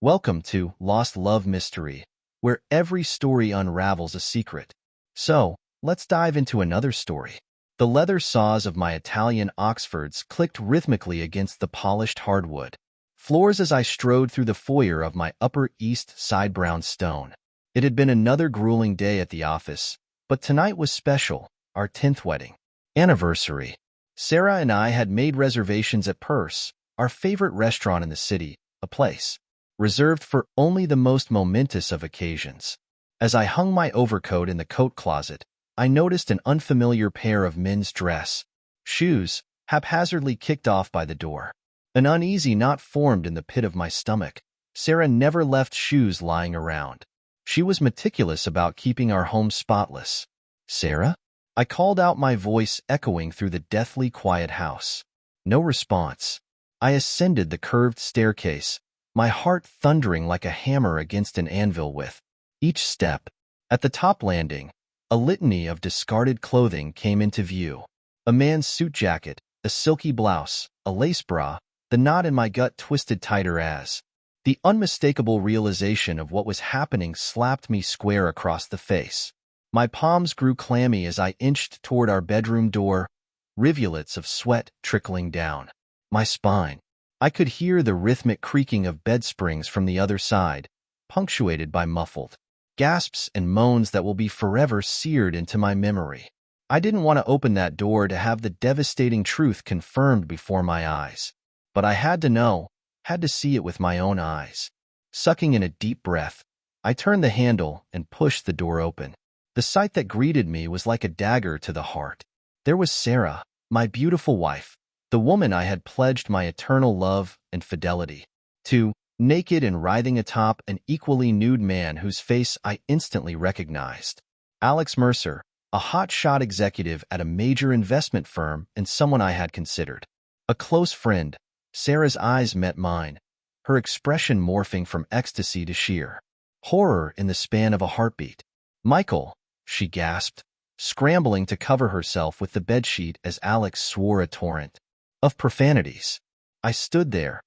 Welcome to Lost Love Mystery, where every story unravels a secret. So, let's dive into another story. The leather saws of my Italian Oxfords clicked rhythmically against the polished hardwood floors as I strode through the foyer of my Upper East Side brownstone. It had been another grueling day at the office, but tonight was special, our 10th wedding anniversary. Sarah and I had made reservations at Purse, our favorite restaurant in the city, a place reserved for only the most momentous of occasions. As I hung my overcoat in the coat closet, I noticed an unfamiliar pair of men's dress shoes haphazardly kicked off by the door. An uneasy knot formed in the pit of my stomach. Sarah never left shoes lying around. She was meticulous about keeping our home spotless. "Sarah?" I called out, my voice echoing through the deathly quiet house. No response. I ascended the curved staircase, my heart thundering like a hammer against an anvil with each step. At the top landing, a litany of discarded clothing came into view. A man's suit jacket, a silky blouse, a lace bra, the knot in my gut twisted tighter as the unmistakable realization of what was happening slapped me square across the face. My palms grew clammy as I inched toward our bedroom door, rivulets of sweat trickling down my spine. I could hear the rhythmic creaking of bed springs from the other side, punctuated by muffled gasps and moans that will be forever seared into my memory. I didn't want to open that door to have the devastating truth confirmed before my eyes. But I had to know, had to see it with my own eyes. Sucking in a deep breath, I turned the handle and pushed the door open. The sight that greeted me was like a dagger to the heart. There was Sarah, my beautiful wife, the woman I had pledged my eternal love and fidelity to, naked and writhing atop an equally nude man whose face I instantly recognized. Alex Mercer, a hotshot executive at a major investment firm and someone I had considered a close friend. Sarah's eyes met mine, her expression morphing from ecstasy to sheer horror in the span of a heartbeat. "Michael," she gasped, scrambling to cover herself with the bedsheet as Alex swore a torrent of profanities. I stood there,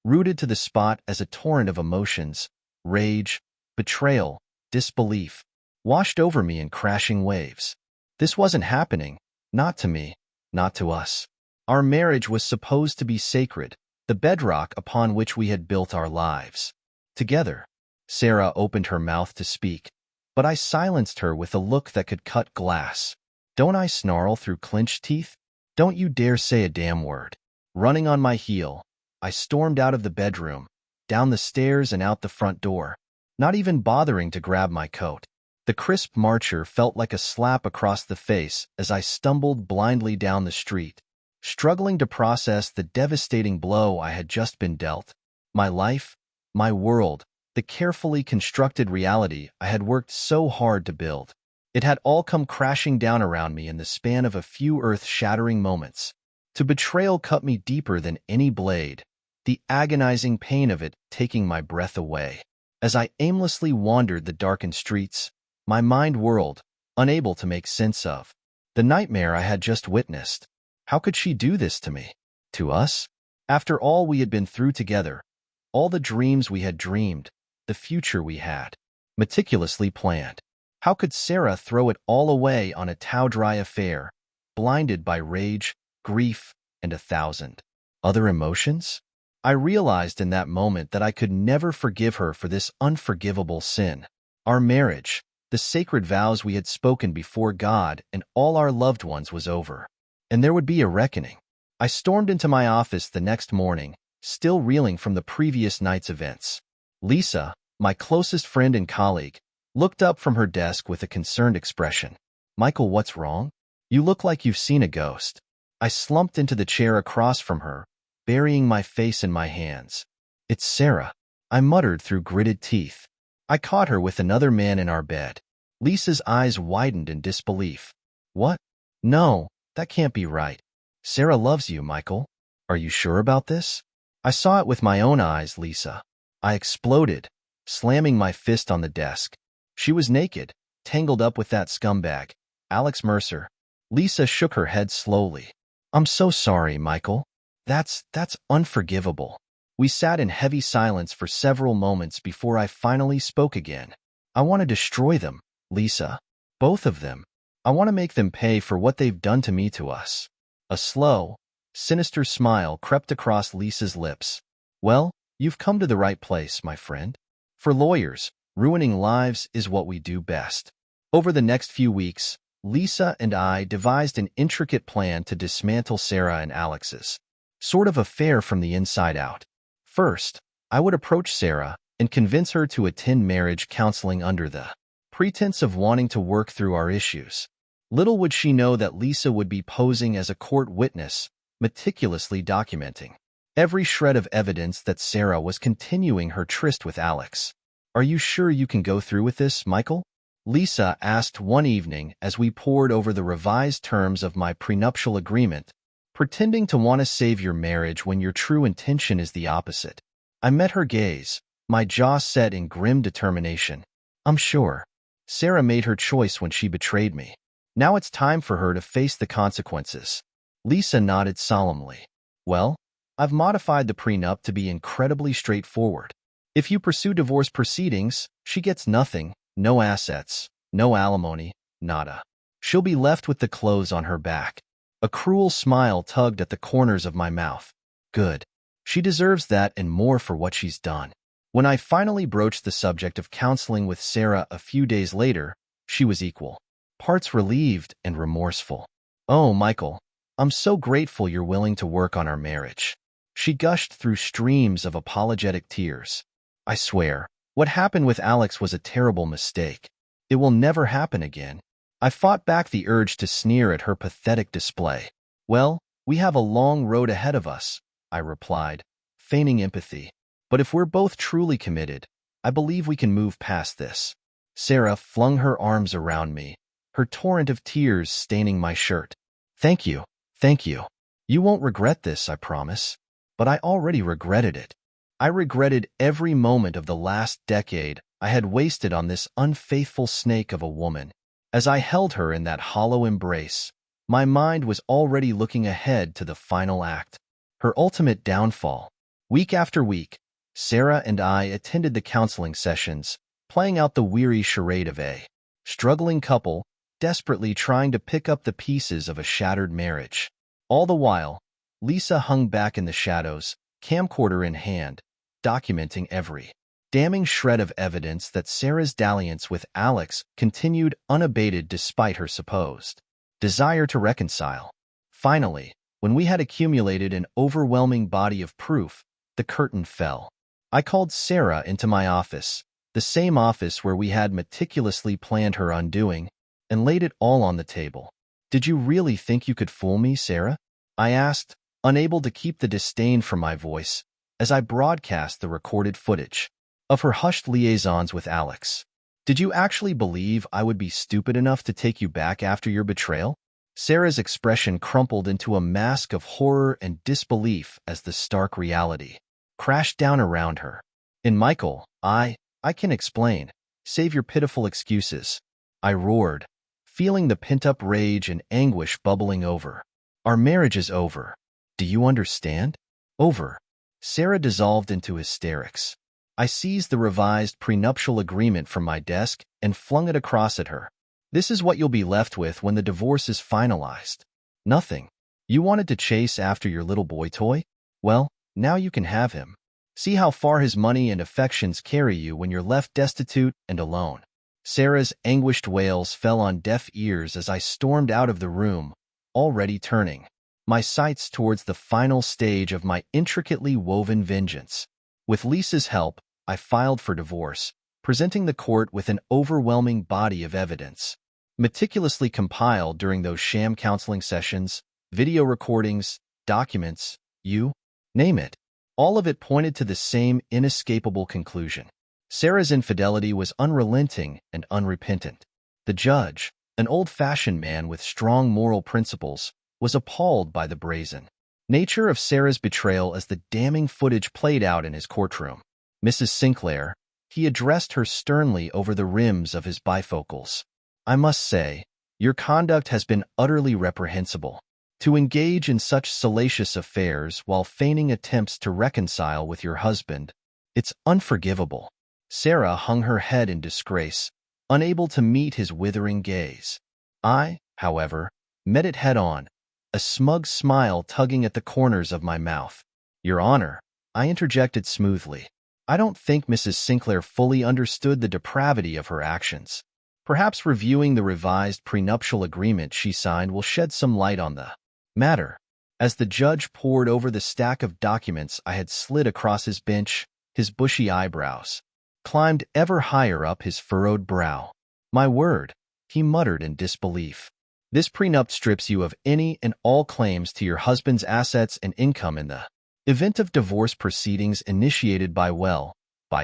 rooted to the spot as a torrent of emotions, rage, betrayal, disbelief, washed over me in crashing waves. This wasn't happening, not to me, not to us. Our marriage was supposed to be sacred, the bedrock upon which we had built our lives. Together. Sarah opened her mouth to speak, but I silenced her with a look that could cut glass. "Don't I snarl through clenched teeth? Don't you dare say a damn word." Running on my heel, I stormed out of the bedroom, down the stairs and out the front door, not even bothering to grab my coat. The crisp marcher felt like a slap across the face as I stumbled blindly down the street, struggling to process the devastating blow I had just been dealt. My life, my world, the carefully constructed reality I had worked so hard to build. It had all come crashing down around me in the span of a few earth-shattering moments. The betrayal cut me deeper than any blade, the agonizing pain of it taking my breath away. As I aimlessly wandered the darkened streets, my mind whirled, unable to make sense of the nightmare I had just witnessed. How could she do this to me? To us? After all we had been through together, all the dreams we had dreamed, the future we had meticulously planned. How could Sarah throw it all away on a tow-dry affair, blinded by rage, grief, and 1,000 other emotions? I realized in that moment that I could never forgive her for this unforgivable sin. Our marriage, the sacred vows we had spoken before God and all our loved ones, was over. And there would be a reckoning. I stormed into my office the next morning, still reeling from the previous night's events. Lisa, my closest friend and colleague, looked up from her desk with a concerned expression. "Michael, what's wrong? You look like you've seen a ghost." I slumped into the chair across from her, burying my face in my hands. "It's Sarah," I muttered through gritted teeth. I caught her with another man in our bed. Lisa's eyes widened in disbelief. "What? No, that can't be right. Sarah loves you, Michael. Are you sure about this?" "I saw it with my own eyes, Lisa." I exploded, slamming my fist on the desk. "She was naked, tangled up with that scumbag, Alex Mercer." Lisa shook her head slowly. "I'm so sorry, Michael. That's unforgivable. We sat in heavy silence for several moments before I finally spoke again. I want to destroy them, Lisa. Both of them. I want to make them pay for what they've done to us. A slow, sinister smile crept across Lisa's lips. Well, you've come to the right place, my friend. For lawyers, ruining lives is what we do best. Over the next few weeks, Lisa and I devised an intricate plan to dismantle Sarah and Alex's sort of affair from the inside out. First, I would approach Sarah and convince her to attend marriage counseling under the pretense of wanting to work through our issues. Little would she know that Lisa would be posing as a court witness, meticulously documenting every shred of evidence that Sarah was continuing her tryst with Alex. Are you sure you can go through with this, Michael? Lisa asked one evening as we pored over the revised terms of my prenuptial agreement, pretending to want to save your marriage when your true intention is the opposite. I met her gaze, my jaw set in grim determination. I'm sure. Sarah made her choice when she betrayed me. Now it's time for her to face the consequences. Lisa nodded solemnly. Well, I've modified the prenup to be incredibly straightforward. If you pursue divorce proceedings, she gets nothing, no assets, no alimony, nada. She'll be left with the clothes on her back. A cruel smile tugged at the corners of my mouth. Good. She deserves that and more for what she's done. When I finally broached the subject of counseling with Sarah a few days later, she was equal parts relieved and remorseful. Oh, Michael, I'm so grateful you're willing to work on our marriage. She gushed through streams of apologetic tears. I swear, what happened with Alex was a terrible mistake. It will never happen again. I fought back the urge to sneer at her pathetic display. Well, we have a long road ahead of us, I replied, feigning empathy. But if we're both truly committed, I believe we can move past this. Sarah flung her arms around me, her torrent of tears staining my shirt. Thank you, thank you. You won't regret this, I promise. But I already regretted it. I regretted every moment of the last decade I had wasted on this unfaithful snake of a woman. As I held her in that hollow embrace, my mind was already looking ahead to the final act, her ultimate downfall. Week after week, Sarah and I attended the counseling sessions, playing out the weary charade of a struggling couple, desperately trying to pick up the pieces of a shattered marriage. All the while, Lisa hung back in the shadows, camcorder in hand, documenting every damning shred of evidence that Sarah's dalliance with Alex continued unabated despite her supposed desire to reconcile. Finally, when we had accumulated an overwhelming body of proof, the curtain fell. I called Sarah into my office, the same office where we had meticulously planned her undoing, and laid it all on the table. Did you really think you could fool me, Sarah? I asked, unable to keep the disdain from my voice, as I broadcast the recorded footage of her hushed liaisons with Alex. Did you actually believe I would be stupid enough to take you back after your betrayal? Sarah's expression crumpled into a mask of horror and disbelief as the stark reality crashed down around her. And Michael, I can explain. Save your pitiful excuses. I roared, feeling the pent-up rage and anguish bubbling over. Our marriage is over. Do you understand? Over. Sarah dissolved into hysterics. I seized the revised prenuptial agreement from my desk and flung it across at her. This is what you'll be left with when the divorce is finalized. Nothing. You wanted to chase after your little boy toy? Well, now you can have him. See how far his money and affections carry you when you're left destitute and alone. Sarah's anguished wails fell on deaf ears as I stormed out of the room, already turning my sights towards the final stage of my intricately woven vengeance. With Lisa's help, I filed for divorce, presenting the court with an overwhelming body of evidence, meticulously compiled during those sham counseling sessions, video recordings, documents, you name it. All of it pointed to the same inescapable conclusion. Sarah's infidelity was unrelenting and unrepentant. The judge, an old-fashioned man with strong moral principles, was appalled by the brazen nature of Sarah's betrayal as the damning footage played out in his courtroom. Mrs. Sinclair, he addressed her sternly over the rims of his bifocals. I must say, your conduct has been utterly reprehensible. To engage in such salacious affairs while feigning attempts to reconcile with your husband, it's unforgivable. Sarah hung her head in disgrace, unable to meet his withering gaze. I, however, met it head-on, a smug smile tugging at the corners of my mouth. Your Honor, I interjected smoothly. I don't think Mrs. Sinclair fully understood the depravity of her actions. Perhaps reviewing the revised prenuptial agreement she signed will shed some light on the matter. As the judge pored over the stack of documents I had slid across his bench, his bushy eyebrows climbed ever higher up his furrowed brow. My word, he muttered in disbelief. This prenup strips you of any and all claims to your husband's assets and income in the event of divorce proceedings initiated by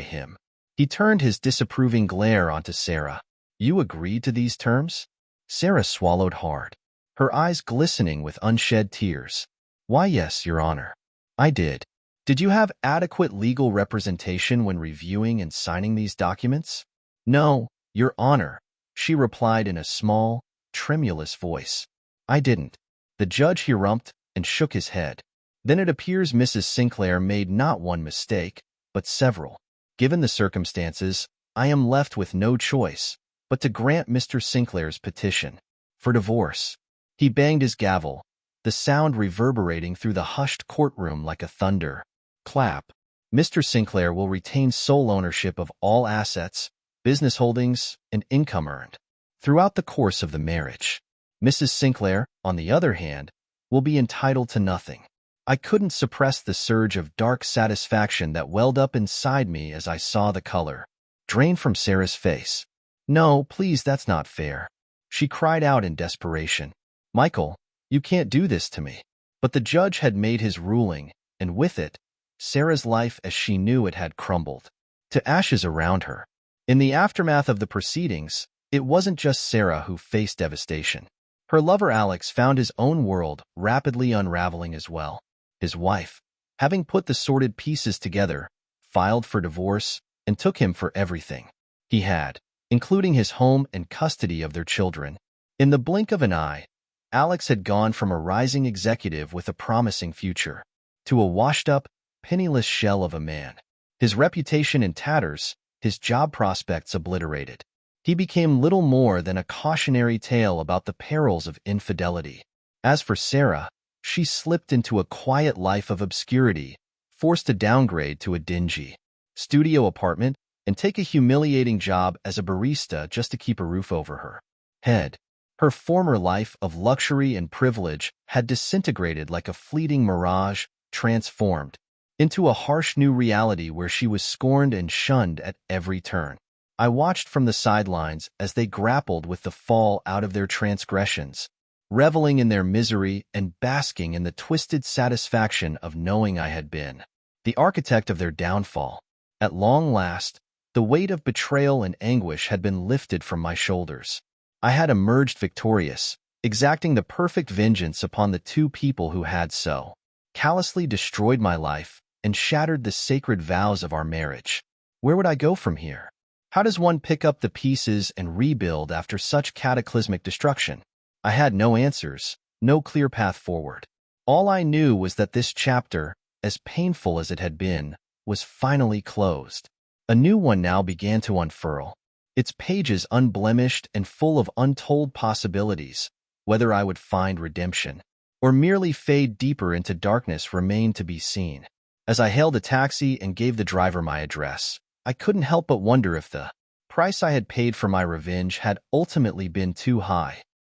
him. He turned his disapproving glare onto Sarah. You agreed to these terms? Sarah swallowed hard, her eyes glistening with unshed tears. Why, yes, Your Honor. I did. Did you have adequate legal representation when reviewing and signing these documents? No, Your Honor, she replied in a small, tremulous voice. I didn't. The judge harumphed and shook his head. Then it appears Mrs. Sinclair made not one mistake, but several. Given the circumstances, I am left with no choice but to grant Mr. Sinclair's petition for divorce. He banged his gavel, the sound reverberating through the hushed courtroom like a thunder clap. Mr. Sinclair will retain sole ownership of all assets, business holdings, and income earned throughout the course of the marriage. Mrs. Sinclair, on the other hand, will be entitled to nothing. I couldn't suppress the surge of dark satisfaction that welled up inside me as I saw the color drain from Sarah's face. No, please, that's not fair. She cried out in desperation. Michael, you can't do this to me. But the judge had made his ruling, and with it, Sarah's life as she knew it had crumbled to ashes around her. In the aftermath of the proceedings, it wasn't just Sarah who faced devastation. Her lover Alex found his own world rapidly unraveling as well. His wife, having put the sordid pieces together, filed for divorce and took him for everything he had, including his home and custody of their children. In the blink of an eye, Alex had gone from a rising executive with a promising future to a washed-up, penniless shell of a man. His reputation in tatters, his job prospects obliterated. He became little more than a cautionary tale about the perils of infidelity. As for Sarah, she slipped into a quiet life of obscurity, forced to downgrade to a dingy studio apartment and take a humiliating job as a barista just to keep a roof over her head. Her former life of luxury and privilege had disintegrated like a fleeting mirage, transformed into a harsh new reality where she was scorned and shunned at every turn. I watched from the sidelines as they grappled with the fall out of their transgressions, reveling in their misery and basking in the twisted satisfaction of knowing I had been the architect of their downfall. At long last, the weight of betrayal and anguish had been lifted from my shoulders. I had emerged victorious, exacting the perfect vengeance upon the two people who had so callously destroyed my life and shattered the sacred vows of our marriage. Where would I go from here? How does one pick up the pieces and rebuild after such cataclysmic destruction? I had no answers, no clear path forward. All I knew was that this chapter, as painful as it had been, was finally closed. A new one now began to unfurl, its pages unblemished and full of untold possibilities. Whether I would find redemption or merely fade deeper into darkness remained to be seen. As I hailed a taxi and gave the driver my address, I couldn't help but wonder if the price I had paid for my revenge had ultimately been too high.